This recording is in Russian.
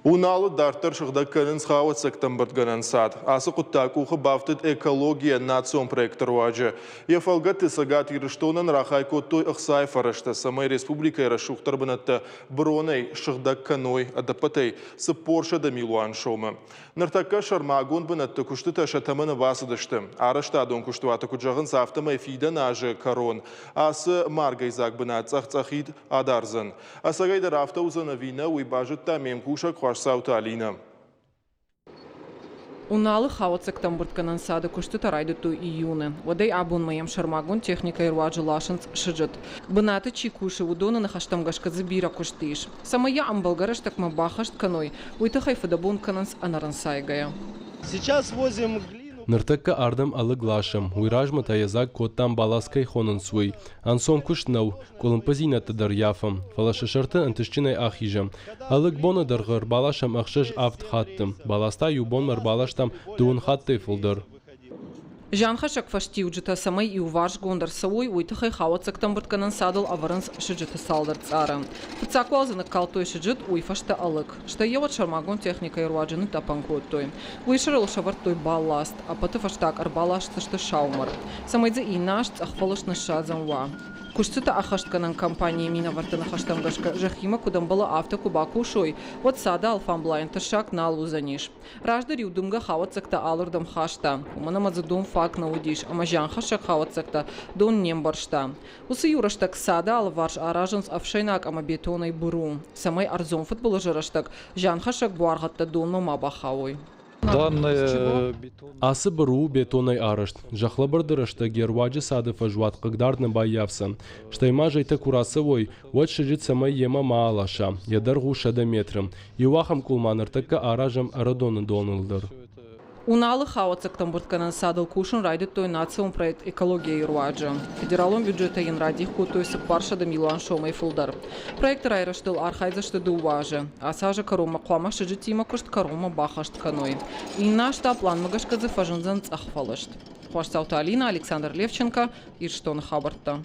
Унаlı дартар шығда көнін сғауыт сектен біртгінен сад. Асы құттақ ұқы бафтыд экология национ проекттер уажы. Ефалға тісігат еріштонын рахай көттой ұқсай фарышты. Самай республика ерішуқтар бұнатты бұронай шығда көной адапатай сыпорша да милуан шоумы. Ныртаққа шармагон бұнатты күшті тәшатамыны басыдышты. Арыштадон күштуаты күджағын сафтымай фидан ажы корон. Асы маргайзак бұнат цақ-цақид адарзын. Асагайда рафта узаны вина уйбажытта мемкуша Саута Алина. Уналы хауацектан бұртканан сады күшті тарайдыту июны. Водай абун маям шармагун техника ирваджы лашынц шыжыт. Бынаты чикуши удоны нахаштамгашка забира күштиш. Самая амбалгараштак мабахашт каной. Уйты хайфадабун кананс анарансайгая. Сейчас возим глину. Ныртыкка ардам алы глашым, уйражмы таязак коттан баласкай хонын суй. Ансон куштнау, колымпазина тыдар яфым, фалашышырты антышчинай ахижам. Алык боны дыргыр, балашам ахшыш авт хаттым, баласта юбон балаштам дуын хатты фулдыр. Жанхашак фаштиуджита самай и уварш гондар сауй уйтахай хауацектан бұртканан садыл аварынс шыджиты салдар цара. Фыцакуалзаны калтой шыджит уйфашта алык. Шта еват шармагон техника ирваджины тапан коттой. Уйшырыл шавартой балласт, а паты фаштак арбалашты шты шаумар. Самайдзе и нашт ахфалыш нышадзан ва. Куштыта ахаштканан компании мина варта нахаштамгашка жахима кудам была автокубаку шой. Вот сада алфамблайн ташак на алузаниш. Раждари удумга хауацекта алырдам хашта. Уманамадзадум фак наудиш, амажан хашак хауацекта дон нембаршта. Усы юраштак сада алварш аражанс авшайнак амабетонай буру. Самай арзон футбола жираштак жан хашак буаргатта дон мамабахауй. Асы бұру бетонай арышт. Жақлы бірдірішті герваджы сады фажуат қығдардың байявсын. Штайма жайты курасывой, вот шыжит самай ема маалаша, ядар ғушады метрім. Ювахам кулманыртыққа аражым арадоны донылдыр. Уналы хауацектан бұртканан садыл кушын райды той национ проект экология ирваджы. Федералон бюджета янрадих кутойсы паршада милуан шомай фулдар. Проект райраштыл архайзашты дуважы. Асажа карома қуама шыжитима күшт карома бахашт каной. Инна штаб план магашкадзы фажынзан цахфалышт. Саута Алина, Александр Левченко, Ирштон Хабарта.